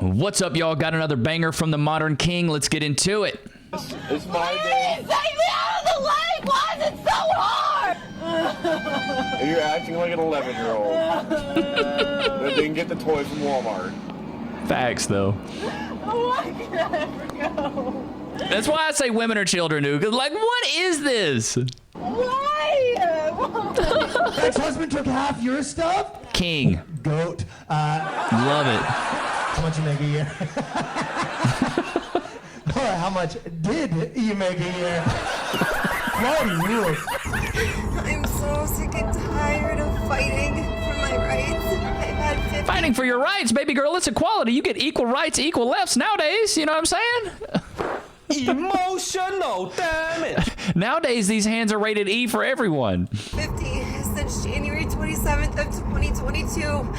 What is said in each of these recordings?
What's up, y'all? Got another banger from the Modern King. Let's get into it. It's my day. Take me out of the lake! Why is it so hard? And you're acting like an 11-year-old. That they can get the toy from Walmart. Facts, though. Why can't I ever go? That's why I say women are children, dude. 'Cause, like, what is this? Why? Ex-husband took half your stuff? King. Goat. Love it. How much you make a year? Or how much did you make a year? Bloody rules. I'm so sick and tired of fighting for my rights. I've had 50 Fighting for your rights, baby girl. It's equality. You get equal rights, equal lefts nowadays. You know what I'm saying? Emotional damage. Nowadays, these hands are rated E for everyone. 50 since January 27th of 2022.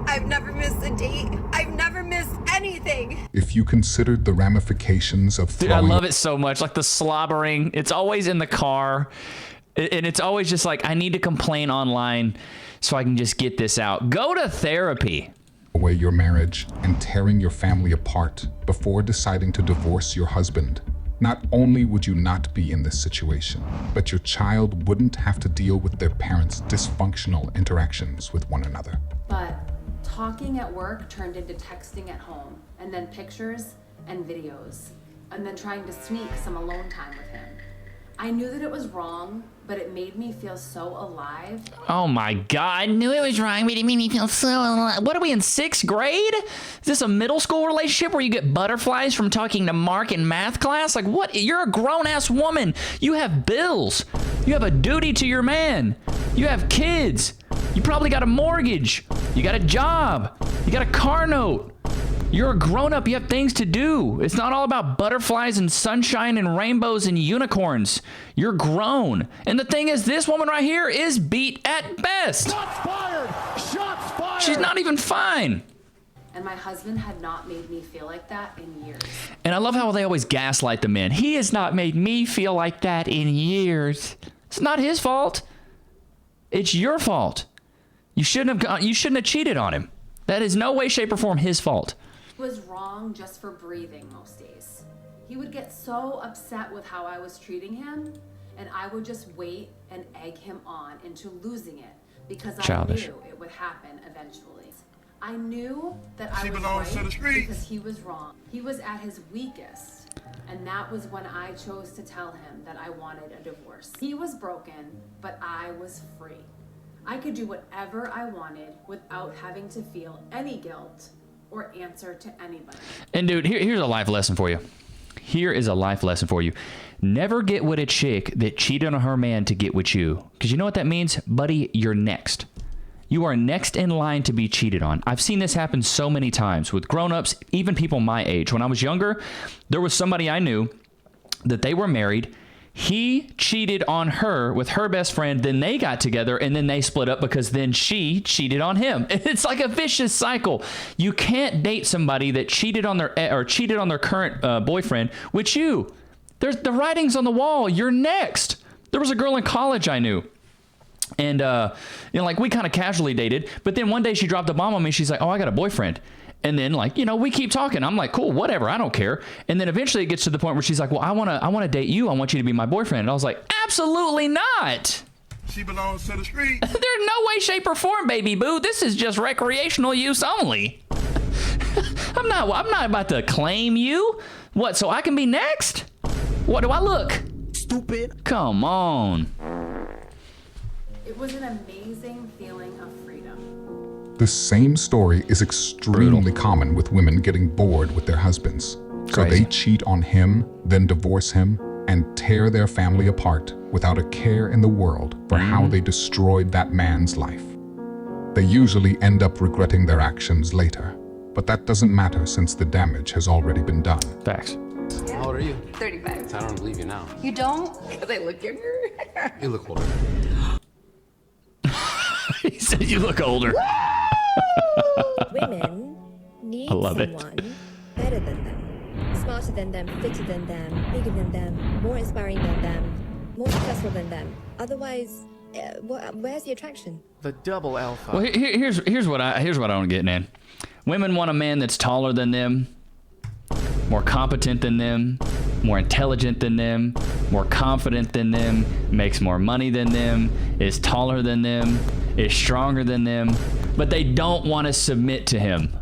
I've never missed a date. I've never missed anything. If you considered the ramifications of Dude, I throwing love it so much. Like the slobbering. It's always in the car. And it's always just like, I need to complain online so I can just get this out. Go to therapy. away your marriage and tearing your family apart before deciding to divorce your husband, not only would you not be in this situation, but your child wouldn't have to deal with their parents' dysfunctional interactions with one another. But talking at work turned into texting at home, and then pictures and videos, and then trying to sneak some alone time with him. I knew that it was wrong, but it made me feel so alive. Oh my God, I knew it was wrong, but it made me feel so alive. What are we in 6th grade? Is this a middle school relationship where you get butterflies from talking to Mark in math class? Like what? You're a grown-ass woman. You have bills. You have a duty to your man. You have kids. You probably got a mortgage. You got a job. You got a car note. You're a grown-up. You have things to do. It's not all about butterflies and sunshine and rainbows and unicorns. You're grown. And the thing is, this woman right here is beat at best. Shots fired! Shots fired! She's not even fine. And my husband had not made me feel like that in years. And I love how they always gaslight the men. He has not made me feel like that in years. It's not his fault. It's your fault. You shouldn't have cheated on him. That is no way, shape, or form his fault. He was wrong just for breathing most days. He would get so upset with how I was treating him, and I would just wait and egg him on into losing it because Childish. I knew it would happen eventually. I knew that I She was belongs to the right streets. because he was wrong. He was at his weakest, and that was when I chose to tell him that I wanted a divorce. He was broken, but I was free. I could do whatever I wanted without having to feel any guilt or answer to anybody. And dude, here's a life lesson for you. Here is a life lesson for you. Never get with a chick that cheated on her man to get with you. Because you know what that means? Buddy, you're next. You are next in line to be cheated on. I've seen this happen so many times with grown-ups, even people my age. When I was younger, there was somebody I knew that they were married. He cheated on her with her best friend, then they got together, and then they split up because then she cheated on him. It's like a vicious cycle. You can't date somebody that cheated on their current boyfriend with you. There's the writing's on the wall. You're next. There was a girl in college I knew. And, like we kind of casually dated, but then one day she dropped a bomb on me. She's like, oh, I got a boyfriend. And then we keep talking. I'm like, cool, whatever. I don't care. And then eventually it gets to the point where she's like, well, I want to date you. I want you to be my boyfriend. And I was like, absolutely not. She belongs to the streets. There's no way, shape, or form, baby boo. This is just recreational use only. I'm not about to claim you. What, so I can be next? What do I look? Stupid. Come on. It was an amazing feeling of freedom. The same story is extremely common with women getting bored with their husbands. So Crazy. they cheat on him, then divorce him, and tear their family apart without a care in the world for how they destroyed that man's life. They usually end up regretting their actions later, but that doesn't matter since the damage has already been done. Facts. How old are you? 35. I don't believe you now. You don't? Because I look younger. You look older. He said you look older. Women need I love it. someone better than them, smarter than them, fitter than them, bigger than them, more inspiring than them, more successful than them. Otherwise, Where's the attraction? The double alpha. Well, here's what I don't get, man. Women want a man that's taller than them, more competent than them, more intelligent than them, more confident than them, makes more money than them, is taller than them, is stronger than them, but they don't want to submit to him.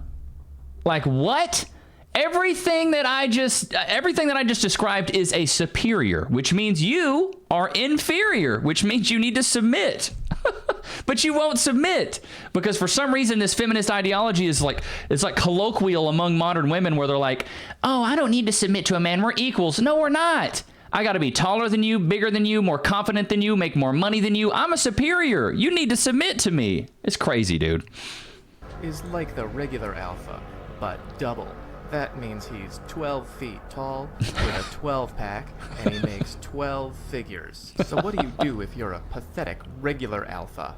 Like, what? Everything that I just described is a superior, which means you are inferior, which means you need to submit. But you won't submit because for some reason this feminist ideology is like, it's like colloquial among modern women where they're like, oh, I don't need to submit to a man. We're equals. No, we're not. I got to be taller than you, bigger than you, more confident than you, make more money than you. I'm a superior. You need to submit to me. It's crazy, dude. Is like the regular alpha, but double. That means he's 12 feet tall with a 12-pack, and he makes 12 figures. So what do you do if you're a pathetic regular alpha?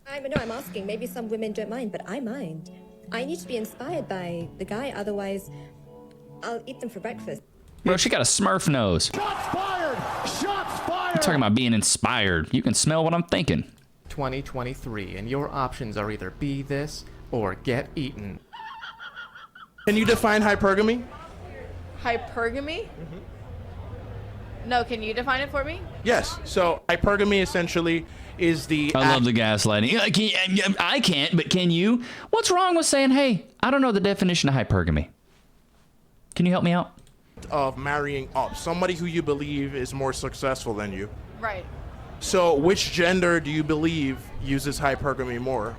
I'm asking. Maybe some women don't mind, but I mind. I need to be inspired by the guy, otherwise I'll eat them for breakfast. Bro, she got a Smurf nose. Shots fired! Shots fired! I'm talking about being inspired. You can smell what I'm thinking. 2023, and your options are either be this or get eaten. Can you define hypergamy? Hypergamy? Mm-hmm. No, can you define it for me? Yes. So hypergamy essentially is the... I love the gaslighting. I can't, but can you? What's wrong with saying, hey, I don't know the definition of hypergamy. Can you help me out? ...of marrying up. Somebody who you believe is more successful than you. Right. So which gender do you believe uses hypergamy more?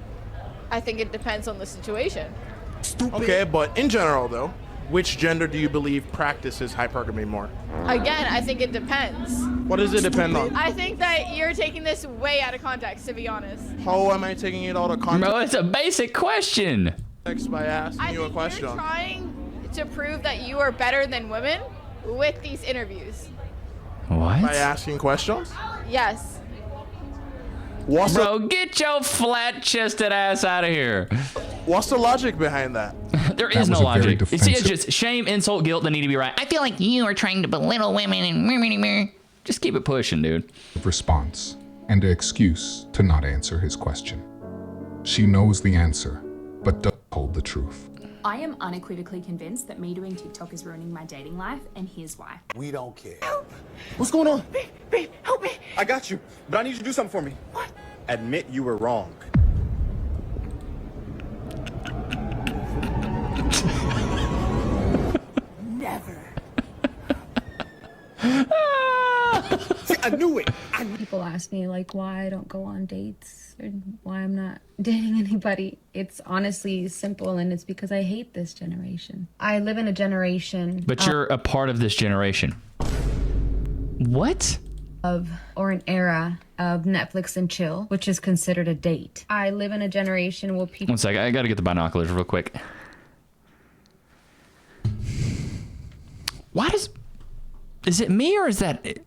I think it depends on the situation. Stupid. Okay, but in general, though, which gender do you believe practices hypergamy more? Again, I think it depends. What does it depend on? I think that you're taking this way out of context, to be honest. How am I taking it out of context? Bro, it's a basic question. By asking you a question. You're trying to prove that you are better than women with these interviews. What? By asking questions? Yes. Bro, get your flat-chested ass out of here. What's the logic behind that? There is no logic. It's just shame, insult, guilt that need to be right. I feel like you are trying to belittle women and just keep it pushing, dude. Response and an excuse to not answer his question. She knows the answer, but doesn't hold the truth. I am unequivocally convinced that me doing TikTok is ruining my dating life, and here's why. We don't care. Help! What's going on? Babe, help me! I got you, but I need you to do something for me. What? Admit you were wrong. Never. See, I knew it. People ask me like why I don't go on dates or why I'm not dating anybody. It's honestly simple, and it's because I hate this generation. I live in a generation. But you're a part of this generation. What? Or an era of Netflix and chill, which is considered a date. I live in a generation where people... One second, I gotta get the binoculars real quick. Why is it me or is that...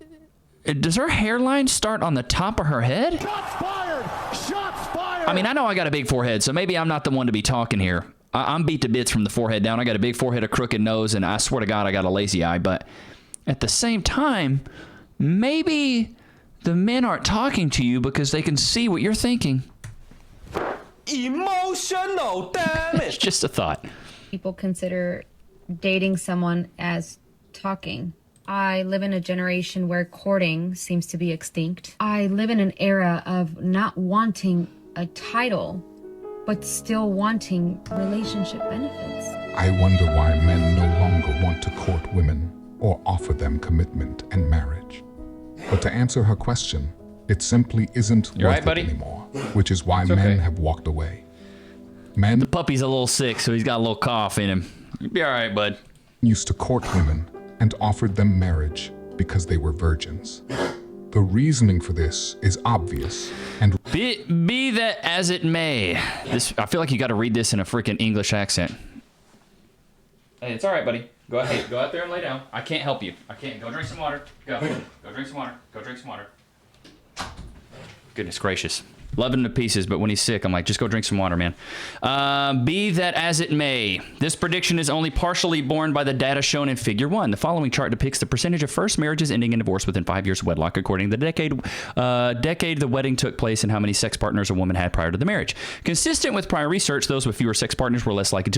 Does her hairline start on the top of her head? Shots fired! Shots fired! I mean, I know I got a big forehead, so maybe I'm not the one to be talking here. I'm beat to bits from the forehead down. I got a big forehead, a crooked nose, and I swear to God, I got a lazy eye. But at the same time, maybe the men aren't talking to you because they can see what you're thinking. Emotional damage. It's just a thought. People consider dating someone as talking. I live in a generation where courting seems to be extinct. I live in an era of not wanting a title, but still wanting relationship benefits. I wonder why men no longer want to court women or offer them commitment and marriage. But to answer her question, it simply isn't worth it anymore, which is why men have walked away. The puppy's a little sick, so he's got a little cough in him. You'll be all right, bud. Used to court women and offered them marriage because they were virgins. The reasoning for this is obvious and be that as it may. I feel like you got to read this in a freaking English accent. Hey, it's all right, buddy. Go ahead. Go out there and lay down. I can't help you. I can't. Go drink some water. Go. Go drink some water. Go drink some water. Goodness gracious. Love him to pieces, but when he's sick, I'm like, just go drink some water, man. Be that as it may, this prediction is only partially borne by the data shown in Figure 1. The following chart depicts the percentage of first marriages ending in divorce within 5 years of wedlock, according to the decade the wedding took place and how many sex partners a woman had prior to the marriage. Consistent with prior research, those with fewer sex partners were less likely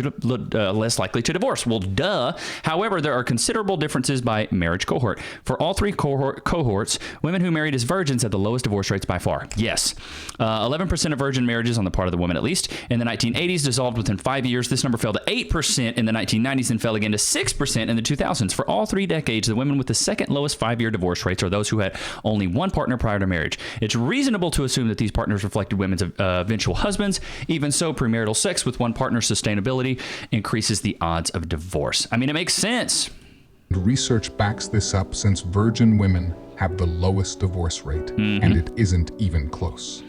to divorce. Well, duh. However, there are considerable differences by marriage cohort. For all three cohorts, women who married as virgins had the lowest divorce rates by far. Yes. 11% of virgin marriages on the part of the woman, at least, in the 1980s dissolved within 5 years. This number fell to 8% in the 1990s and fell again to 6% in the 2000s. For all 3 decades, the women with the second lowest 5-year divorce rates are those who had only one partner prior to marriage. It's reasonable to assume that these partners reflected women's eventual husbands. Even so, premarital sex with one partner's sustainability increases the odds of divorce. I mean, it makes sense. Research backs this up since virgin women have the lowest divorce rate, and it isn't even close.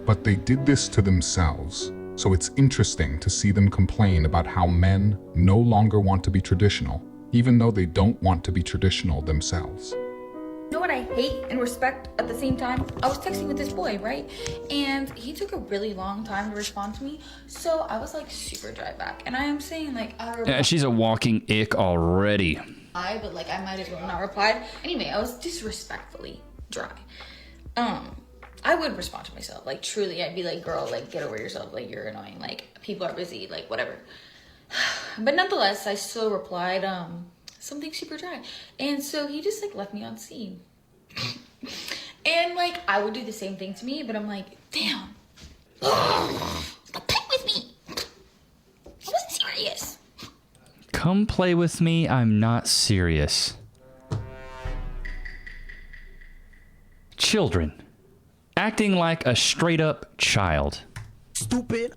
But they did this to themselves, so it's interesting to see them complain about how men no longer want to be traditional, even though they don't want to be traditional themselves. You know what I hate and respect at the same time? I was texting with this boy, right? And he took a really long time to respond to me, so I was like super dry back. And I am saying like, She's a walking ick already. but like I might as well not replied. Anyway, I was disrespectfully dry. I would respond to myself, like truly, I'd be like, girl, like get over yourself, like you're annoying, like people are busy, like whatever. But nonetheless, I still replied something super dry, and so he just like left me on scene. And like I would do the same thing to me, but I'm like, damn, play with me. I wasn't serious. Come play with me. I'm not serious. Children. Acting like a straight up child. Stupid.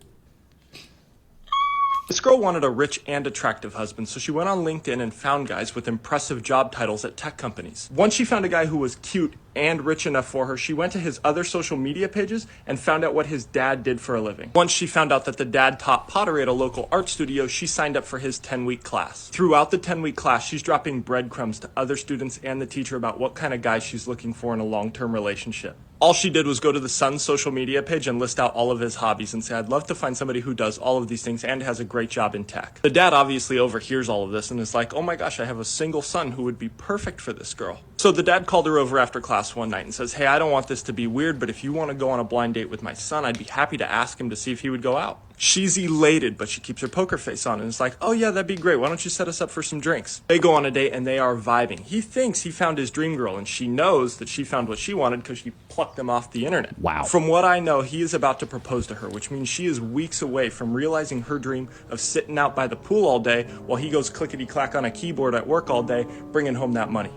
This girl wanted a rich and attractive husband, so she went on LinkedIn and found guys with impressive job titles at tech companies. Once she found a guy who was cute and rich enough for her, she went to his other social media pages and found out what his dad did for a living. Once she found out that the dad taught pottery at a local art studio, she signed up for his 10-week class. Throughout the 10-week class, she's dropping breadcrumbs to other students and the teacher about what kind of guy she's looking for in a long-term relationship. All she did was go to the son's social media page and list out all of his hobbies and say, I'd love to find somebody who does all of these things and has a great job in tech. The dad obviously overhears all of this and is like, oh my gosh, I have a single son who would be perfect for this girl. So the dad called her over after class one night and says, hey, I don't want this to be weird, but if you want to go on a blind date with my son, I'd be happy to ask him to see if he would go out. She's elated, but she keeps her poker face on and is like, oh yeah, that'd be great. Why don't you set us up for some drinks? They go on a date and they are vibing. He thinks he found his dream girl and she knows that she found what she wanted because she plucked them off the internet. Wow. From what I know, he is about to propose to her, which means she is weeks away from realizing her dream of sitting out by the pool all day while he goes clickety-clack on a keyboard at work all day, bringing home that money.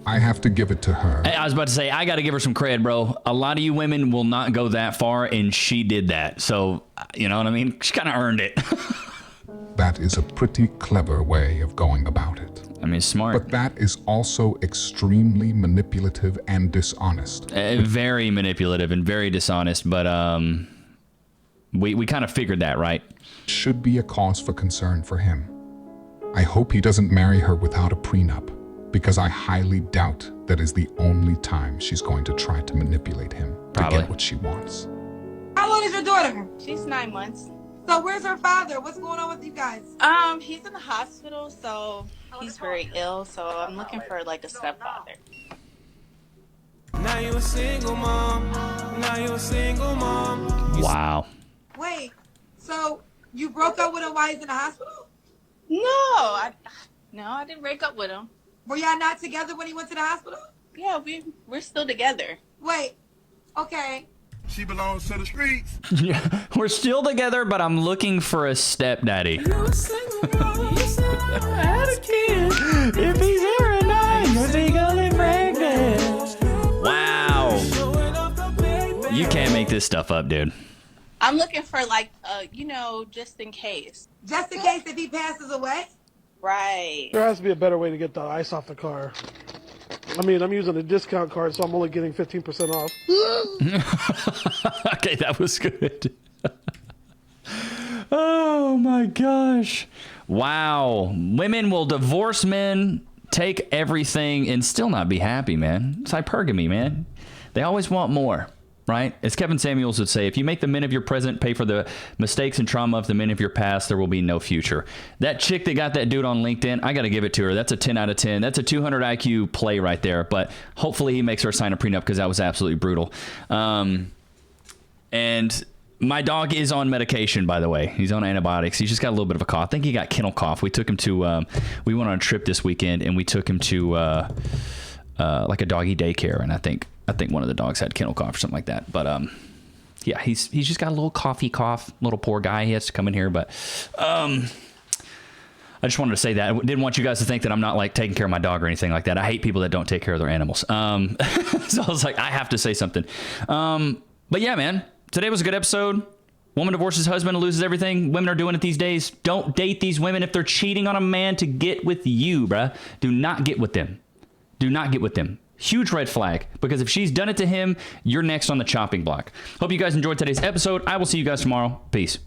I have to give it to her. I was about to say, I got to give her some credit, bro. A lot of you women will not go that far, and she did that. So, you know what I mean? She kind of earned it. That is a pretty clever way of going about it. I mean, smart. But that is also extremely manipulative and dishonest. Very manipulative and very dishonest, but we kind of figured that, right? Should be a cause for concern for him. I hope he doesn't marry her without a prenup, because I highly doubt that is the only time she's going to try to manipulate him to get what she wants. How old is your daughter? She's 9 months. So where's her father? What's going on with you guys? He's in the hospital, so he's very ill, so I'm looking for like a stepfather. Now you a single mom. Now you a single mom. Wow. Wait, so you broke up with him while he's in the hospital? No, I didn't break up with him. Were y'all not together when he went to the hospital? Yeah, we're still together. Wait, okay. She belongs to the streets. Yeah, we're still together, but I'm looking for a stepdaddy. If he's here at night, cause he gonna be pregnant. Wow. You can't make this stuff up, dude. I'm looking for like, just in case. Just in case if he passes away? Right. There has to be a better way to get the ice off the car. I mean, I'm using a discount card, so I'm only getting 15% off. Okay, that was good. Oh my gosh. Wow. Women will divorce men, take everything, and still not be happy, man. It's hypergamy, man. They always want more. right? As Kevin Samuels would say, if you make the men of your present pay for the mistakes and trauma of the men of your past, there will be no future. That chick that got that dude on LinkedIn, I got to give it to her. That's a 10 out of 10. That's a 200 IQ play right there. But hopefully he makes her sign a prenup because that was absolutely brutal. And my dog is on medication, by the way. He's on antibiotics. He's just got a little bit of a cough. I think he got kennel cough. We took him to, we went on a trip this weekend and we took him to like a doggy daycare. And I think one of the dogs had kennel cough or something like that. But yeah, he's just got a little coughy cough. Little poor guy. He has to come in here. But I just wanted to say that. I didn't want you guys to think that I'm not like taking care of my dog or anything like that. I hate people that don't take care of their animals. So I was like, I have to say something. But yeah, man. Today was a good episode. Woman divorces husband and loses everything. Women are doing it these days. Don't date these women if they're cheating on a man to get with you, bruh. Do not get with them. Do not get with them. Huge red flag, because if she's done it to him, you're next on the chopping block. Hope you guys enjoyed today's episode. I will see you guys tomorrow. Peace.